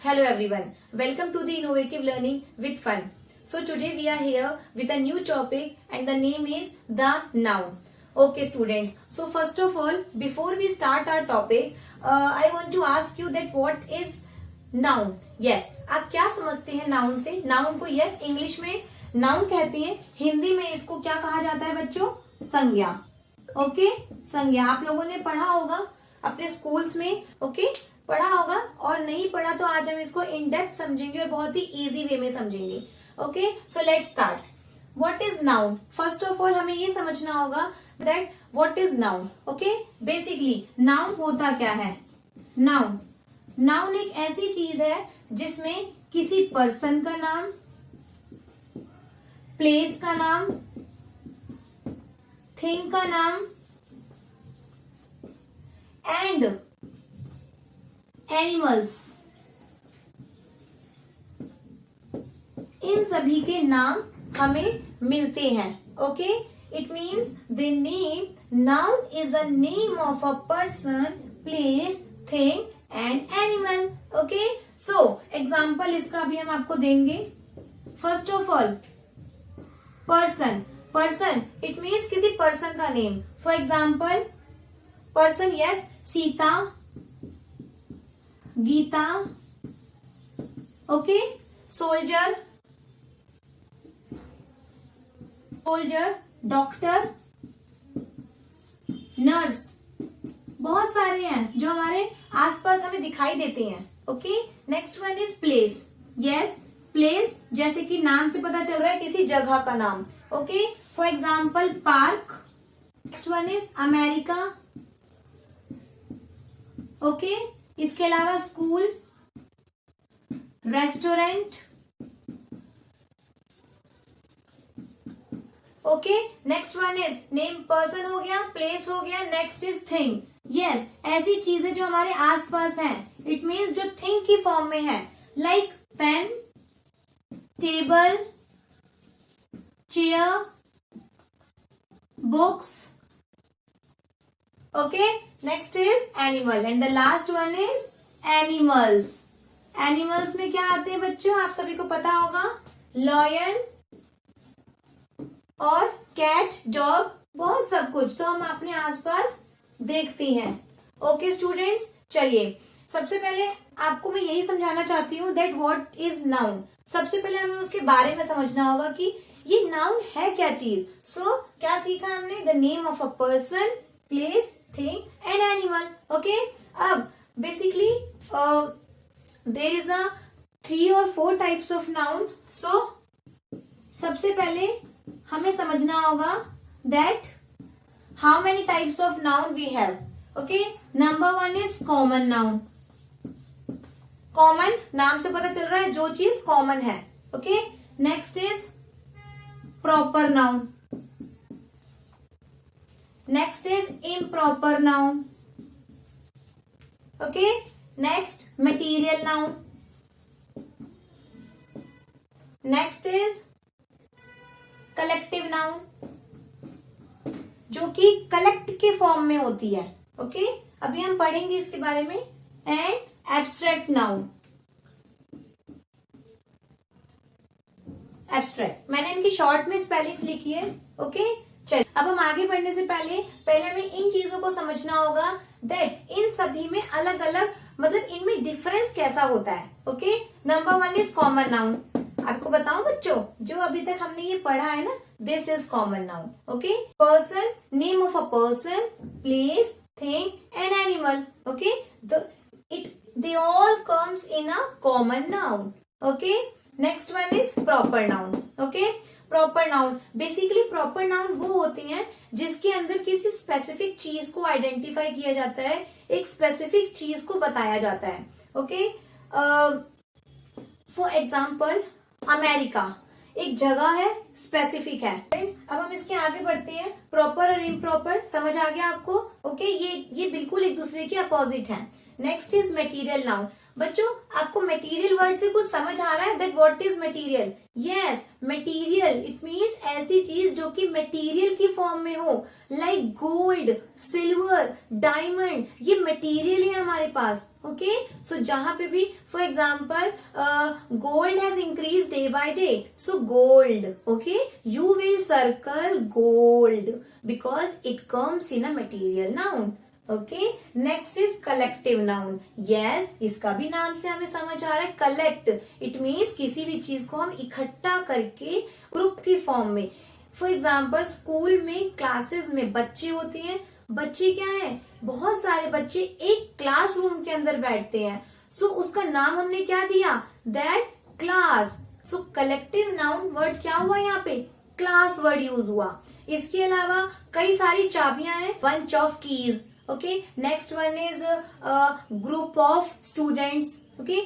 Hello everyone, welcome to the Innovative Learning with Fun. So today we are here with a new topic and the name is the noun. Okay students, so first of all before we start our topic, I want to ask you that what is noun? Yes, आप क्या समझते हैं noun से? Noun को yes English में noun कहते हैं, हिंदी में इसको क्या कहा जाता है बच्चों? संज्ञा. ओके संज्ञा आप लोगों ने पढ़ा होगा अपने स्कूल्स में. ओके पढ़ा होगा और नहीं पढ़ा तो आज हम इसको इन डेप्थ समझेंगे और बहुत ही इजी वे में समझेंगे. Okay so let's start. What is noun? First of all हमें ये समझना होगा that what is noun. Okay basically noun होता क्या है? नाउन नाउन एक ऐसी चीज है जिसमें किसी पर्सन का नाम, प्लेस का नाम, थिंग का नाम एंड एनिमल्स, इन सभी के नाम हमें मिलते हैं. Okay it means the name noun is a name of a person, place, thing and animal. Okay so example इसका भी हम आपको देंगे. First of all person. Person it means किसी पर्सन का name. For example person yes Sita, Gita. Okay soldier, soldier, doctor, nurse. बहुत सारे हैं जो हमारे आसपास हमें दिखाई देते हैं. Okay next one is place. Yes place जैसे कि नाम से पता चल रहा है किसी जगह का नाम. Okay for example park. Next one is America. Okay इसके अलावा school, restaurant. Okay next one is name. Person हो गया, प्लेस हो गया. Next is thing. यस ऐसी चीजें जो हमारे आसपास हैं. इट मीन्स जो थिंग की फॉर्म में है. Like pen, table, chair, books. Okay, next is animal and the last one is animals. Animals में क्या आते हैं बच्चों? आप सभी को पता होगा lion और cat, dog, बहुत सब कुछ तो हम अपने आसपास देखते हैं. ओके स्टूडेंट्स चलिए सबसे पहले आपको मैं यही समझाना चाहती हूँ दैट व्हाट इज नाउन. सबसे पहले हमें उसके बारे में समझना होगा कि ये नाउन है क्या चीज. सो क्या सीखा हमने? The name of a person, place, thing and animal. Okay अब basically there is a 3 or 4 types of noun. So सबसे पहले हमें समझना होगा that how many types of noun we have. Okay number 1 is common noun. Common नाम से पता चल रहा है जो चीज कॉमन है. Okay next is proper noun. Next is improper noun. Okay. Next material noun. Next is collective noun, जो कि कलेक्ट के फॉर्म में होती है. ओके अभी हम पढ़ेंगे इसके बारे में. And abstract noun. एब्स्ट्रैक्ट मैंने इनकी शॉर्ट में स्पेलिंग्स लिखी है. ओके चलिए अब हम आगे बढ़ने से पहले हमें इन चीजों को समझना होगा दैट इन सभी में अलग अलग मतलब इनमें डिफरेंस कैसा होता है. Okay number 1 is common noun. आपको बताऊं बच्चों जो अभी तक हमने ये पढ़ा है ना, this is common noun. Okay person, name of a person, place, thing and animal. Okay they all comes in a common noun. Okay next one is proper noun. Okay proper noun basically proper noun वो होते हैं जिसके अंदर किसी specific चीज को identify किया जाता है, एक स्पेसिफिक चीज को बताया जाता है. ओके फॉर एग्जाम्पल अमेरिका एक जगह है, स्पेसिफिक है. फ्रेंड्स अब हम इसके आगे बढ़ते हैं. प्रॉपर और इम्प्रॉपर समझ आ गया आपको? ओके ये बिल्कुल एक दूसरे के अपोजिट हैं. Next is material noun. बच्चों आपको मटेरियल वर्ड से कुछ समझ आ रहा है that what is material? Yes, material it means ऐसी चीज जो कि मटेरियल की फॉर्म में हो, लाइक गोल्ड, सिल्वर, डायमंड, ये मटेरियल है हमारे पास। ओके, सो जहां पे भी for example gold has increase day by day, so gold, okay, you will circle gold because it comes in a material noun. Okay, next is collective noun. Yes, इसका भी नाम से हमें समझ आ रहा है, कलेक्ट इट मीन्स किसी भी चीज को हम इकट्ठा करके ग्रुप की फॉर्म में। फॉर एग्जाम्पल स्कूल में क्लासेस में बच्चे होते हैं, बच्चे क्या है, बहुत सारे बच्चे एक क्लासरूम के अंदर बैठते हैं, सो उसका नाम हमने क्या दिया, that class. So collective noun word क्या हुआ यहाँ पे, क्लास वर्ड यूज हुआ। इसके अलावा कई सारी चाबियां हैं, bunch of keys. Okay, next one is group of students. Okay,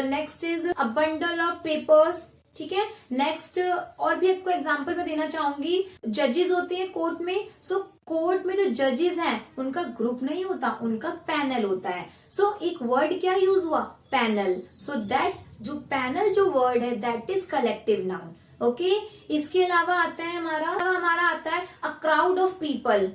next is a bundle of papers. ठीक है, नेक्स्ट और भी आपको एग्जांपल मैं देना चाहूंगी, जजेस होते हैं कोर्ट में, सो कोर्ट में जो जजेस हैं उनका ग्रुप नहीं होता, उनका पैनल होता है। सो एक वर्ड क्या यूज हुआ, पैनल। सो दैट जो पैनल जो वर्ड है that is collective noun. Okay, इसके अलावा आता है हमारा आता है अ क्राउड ऑफ पीपल।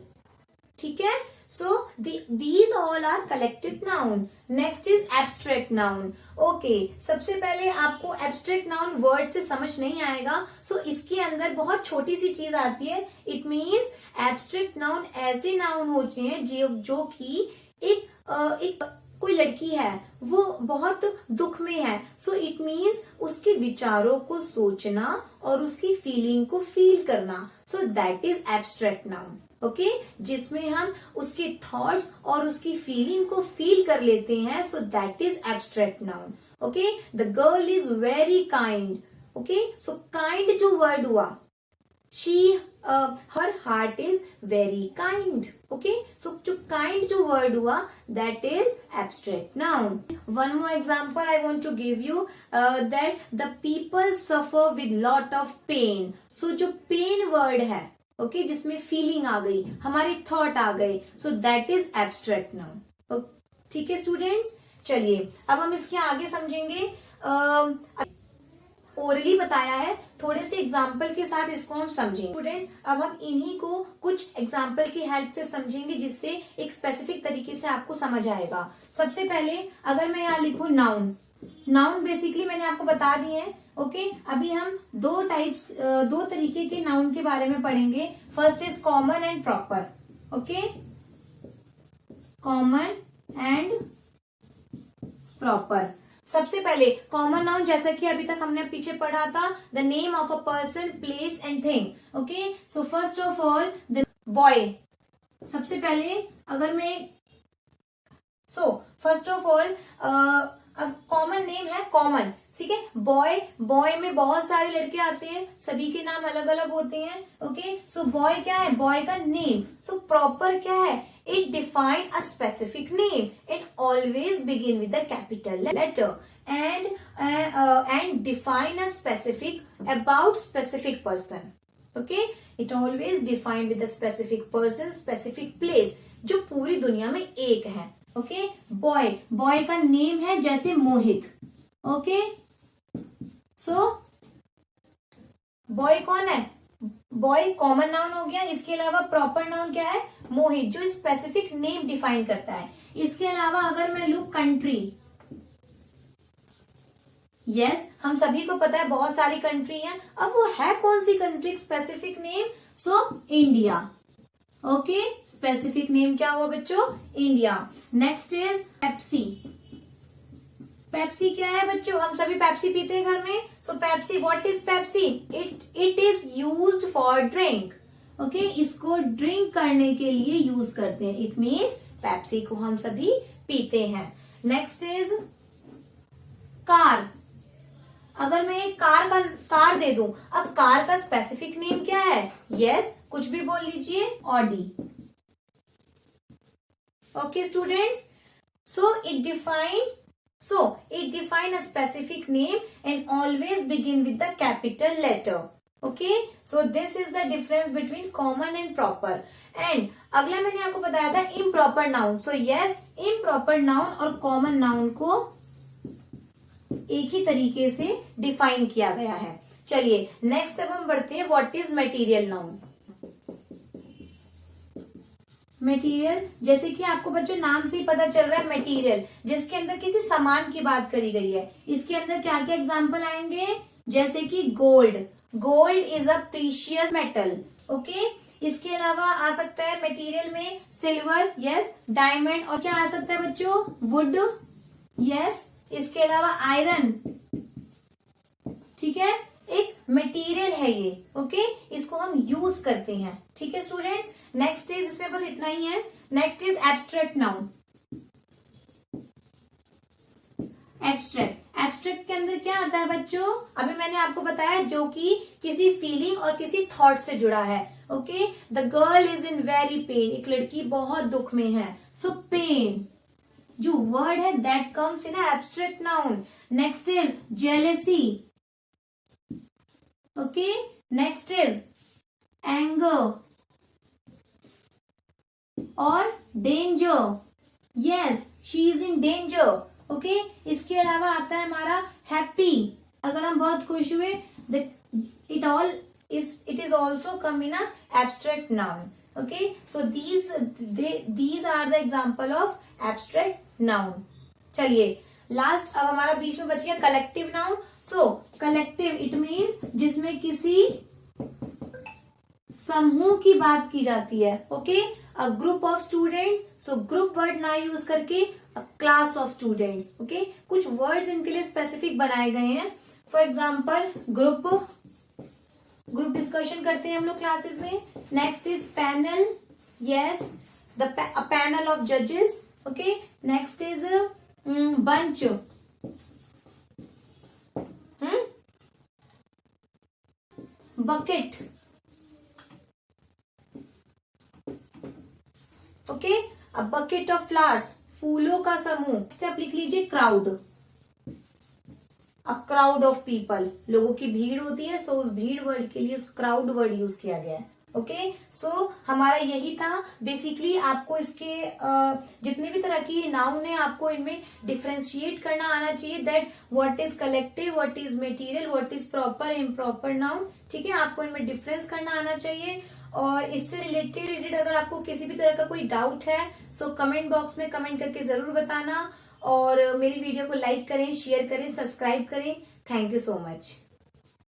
ठीक है, so these all are collective noun. Next is abstract noun. Okay, सबसे पहले आपको abstract noun word से समझ नहीं आएगा, so इसके अंदर बहुत छोटी सी चीज आती है। It means abstract noun ऐसे noun होते हैं जो कि एक कोई लड़की है, वो बहुत दुख में है, सो इट मीन्स उसके विचारों को सोचना और उसकी फीलिंग को फील करना, so that is abstract noun. Okay, जिसमें हम उसके थॉट्स और उसकी फीलिंग को फील कर लेते हैं, so that is abstract noun. Okay, the girl is very kind. Okay, so kind जो वर्ड हुआ, her heart is very kind. Okay, so जो kind जो word हुआ that is abstract noun. One more example I want to give you, that the people suffer with lot of pain. So जो pain word है, okay, जिसमें feeling आ गई, हमारे thought आ गए, so that is abstract noun. ठीक है students, चलिए अब हम इसके आगे समझेंगे। ओरली बताया है, थोड़े से एग्जाम्पल के साथ इसको हम समझेंगे। स्टूडेंट्स अब हम इन्हीं को कुछ एग्जाम्पल की हेल्प से समझेंगे, जिससे एक स्पेसिफिक तरीके से आपको समझ आएगा। सबसे पहले अगर मैं यहाँ लिखूं नाउन, नाउन बेसिकली मैंने आपको बता दिए हैं। ओके, अभी हम दो तरीके के नाउन के बारे में पढ़ेंगे। First is common and proper. Okay, common and proper. सबसे पहले कॉमन नाउन, जैसा कि अभी तक हमने पीछे पढ़ा था, the name of a person, place and thing. Okay, so first of all the boy. सबसे पहले अगर मैं फर्स्ट ऑफ ऑल अब कॉमन नेम है कॉमन, ठीक है, बॉय। बॉय में बहुत सारे लड़के आते हैं, सभी के नाम अलग अलग होते हैं। ओके, सो बॉय क्या है, बॉय का नेम। सो प्रॉपर क्या है, it define a specific name. It always begin with a capital letter and define a specific about specific person. Okay, it always define with a specific person, specific place, जो पूरी दुनिया में एक है। Okay, boy, boy का name है जैसे मोहित। Okay, सो boy कौन है, बॉय कॉमन नाउन हो गया। इसके अलावा प्रॉपर नाउन क्या है, मोहित, जो स्पेसिफिक नेम डिफाइन करता है। इसके अलावा अगर मैं लूँ कंट्री, यस, हम सभी को पता है बहुत सारी कंट्री हैं। अब वो है कौन सी country, specific name, so India. Okay, specific name क्या हुआ बच्चों, India. Next is Pepsi. Pepsi क्या है बच्चों, हम सभी पेप्सी पीते हैं घर में, so Pepsi, what is Pepsi, it is used for drink. Okay, इसको ड्रिंक करने के लिए यूज करते हैं, इट मीन्स पेप्सी को हम सभी पीते हैं। Next is car. अगर मैं एक कार दे दूं, अब कार का स्पेसिफिक नेम क्या है, यस, कुछ भी बोल लीजिए, Audi. Okay students, so it define a specific name and always begin with the capital letter. Okay, so this is the difference between common and proper. And अगला मैंने आपको बताया था improper noun. So yes, improper noun और common noun को एक ही तरीके से डिफाइन किया गया है। चलिए नेक्स्ट अब हम बढ़ते हैं, what is material noun. Material, जैसे कि आपको बच्चों नाम से ही पता चल रहा है, मटेरियल जिसके अंदर किसी सामान की बात करी गई है। इसके अंदर क्या क्या एग्जाम्पल आएंगे, जैसे कि gold, gold is a precious metal. Okay, इसके अलावा आ सकता है मटेरियल में सिल्वर, यस, डायमंड, और क्या आ सकता है बच्चों, वुड, यस, इसके अलावा आयरन। ठीक है, एक मटेरियल है ये। ओके, इसको हम यूज करते हैं। ठीक है स्टूडेंट्स, नेक्स्ट इज, इसमें बस इतना ही है। Next is abstract noun. Abstract, abstract के अंदर क्या आता है बच्चों, अभी मैंने आपको बताया, जो कि किसी फीलिंग और किसी थॉट से जुड़ा है। Okay, the girl is in very pain, एक लड़की बहुत दुख में है। सो पेन जो वर्ड है that comes in abstract noun. Next is jealousy. Okay, next is anger और danger. Yes, she is in danger. Okay, इसके अलावा आता है हमारा हैप्पी, अगर हम बहुत खुश हुए, it is also come in abstract noun. Okay, so these are the example of abstract noun. चलिए लास्ट अब हमारा बीच में बच गया collective noun. So collective it means जिसमें किसी समूह की बात की जाती है। Okay, a group of students. So group word ना यूज करके a class of students. Okay, कुछ वर्ड्स इनके लिए स्पेसिफिक बनाए गए हैं। फॉर एग्जाम्पल ग्रुप डिस्कशन करते हैं हम लोग क्लासेस में। Next is panel, yes, a panel of जजेस। Okay, next is bunch, bucket. Okay, a bucket of flowers, फूलों का समूह। आप लिख लीजिए crowd, a crowd of people, लोगों की भीड़ होती है। सो उस भीड़ वर्ड के लिए उस क्राउड वर्ड यूज किया गया है। ओके, सो हमारा यही था बेसिकली, आपको इसके जितने भी तरह की नाउन है आपको इनमें डिफ्रेंशिएट करना आना चाहिए, that what is collective, what is material, what is proper improper noun. ठीक है, आपको इनमें डिफरेंस करना आना चाहिए। और इससे रिलेटेड अगर आपको किसी भी तरह का कोई डाउट है, सो कमेंट बॉक्स में कमेंट करके जरूर बताना। और मेरी वीडियो को लाइक करें, शेयर करें, सब्सक्राइब करें। Thank you so much.